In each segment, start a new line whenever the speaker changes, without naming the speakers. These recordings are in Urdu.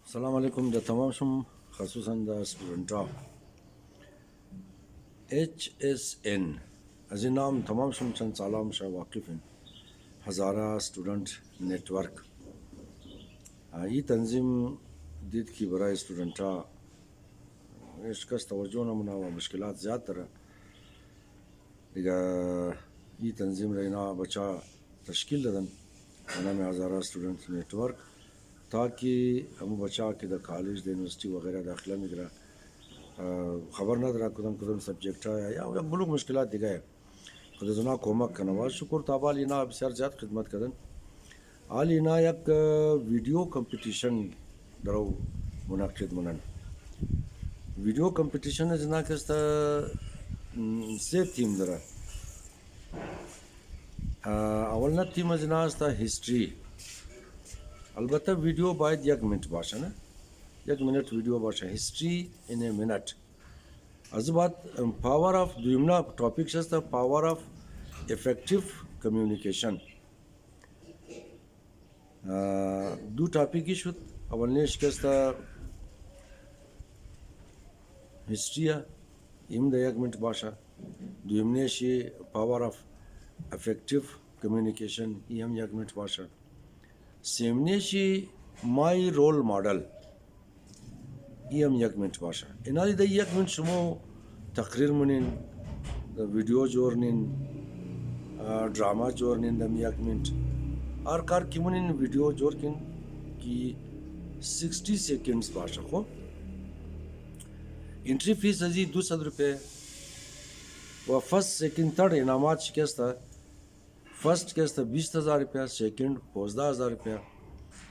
السلام علیکم د تمام شم خصوصا د سټوډنټا ایچ ایس این از این نام تمام شم چند سالام شا واقف ہیں ہزارہ اسٹوڈنٹ نیٹ ورک یہ تنظیم دید کی برائے اسٹوڈنٹا اس کا توجہ نہ منا ہوا مشکلات زیادہ تر یہ تنظیم رہنا بچہ تشکیل دن نام ہزارہ اسٹوڈنٹ نیٹ ورک تاکہ ہم بچہ کے دا کالج دا یونیورسٹی وغیرہ داخلہ میں خبر نہ درا کدم سبجیکٹ یا بلوک مشکلات دگائے خود زنا کومک کا نواز شکر تابا لینا بسیار زیاد خدمت کردن لینا یک ویڈیو کمپٹیشن درو منعقد منن ویڈیو کمپٹیشن جنا کستا سے تھیم درا اولنا تھیم جنا استا ہسٹری البتہ ویڈیو باید یک منٹ باشا نا یک منٹ ویڈیو باشا ہسٹری ان اے منٹ از بات پاور آف دویمنا ٹاپک شستا پاور آف افیکٹیو کمیونیکیشن دو ٹاپک شد اولنیش کستا ہسٹری ایم دا یک منٹ باشا دویمنیش پاور آف افیکٹیو کمیونیکیشن ایم یک منٹ باشا سیمنیشی مائی رول ماڈل ایم یک منٹ باشا انالی دا یک منٹ شمو تقریر منین دا ویڈیو جورنین ڈراما جورنین دا یک منٹ اور کار کی منین ویڈیو جور کن کی 60 سیکنڈز باشا خو انٹری فیس ازی 200 روپے و فرسٹ سیکنڈ تھرڈ انعامات شکستا فرسٹ کیستا 20,000 روپیہ سیکنڈ 15,000 روپیہ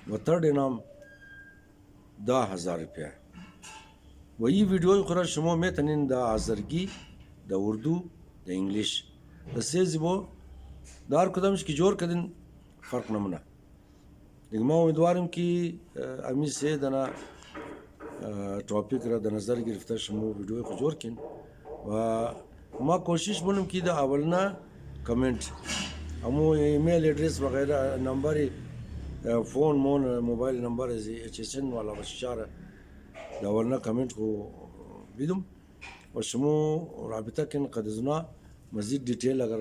و تھرڈ انعام 10,000 روپیہ وہی ویڈیو خورا شمو میں تنین دا آزرگی دا اردو دا انگلش دا سی زبو دار کدامش کی جور کدن فرق نمنا لیکن ما امیدوارم کی امی سے دنا ٹاپک را دا نظر گرفتا شمو ویڈیو خو جور کن و ما کوشش بنم کی دا اولنا کمنٹ ہمو ای میل ایڈریس وغیرہ نمبر فون مون mobile number H S N والا بشار دا اولنا کمنٹ کو بیدم و شمو رابطہ کن قدزنا مزید ڈیٹیل اگر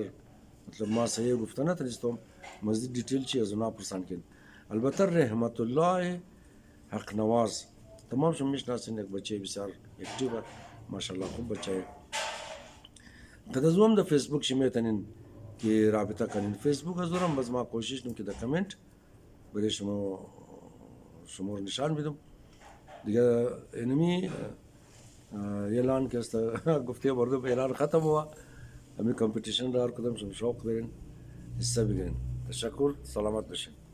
مطلب ما صحیح گفتنا تنستم مزید ڈیٹیل چی ازنا پرسان کن البتہ رحمت اللہ حق نواز تمام شمیش ناسن ایک بچے بسیار ایکٹیو ہے ماشاءاللہ خوب بچہ ہے قدزوام دا فیس بک شمیتنین کہ رابطہ کریں فیس بک ازورم بس ما کوشش نم کہ دا کمنٹ بلے شمور نشان بھی دم دیگه انمی اعلان کستا گفته بردو اعلان ختم ہوا ہمیں کمپٹیشن دار کدم شوق دارین حصہ بگیرین تشکر سلامت بشین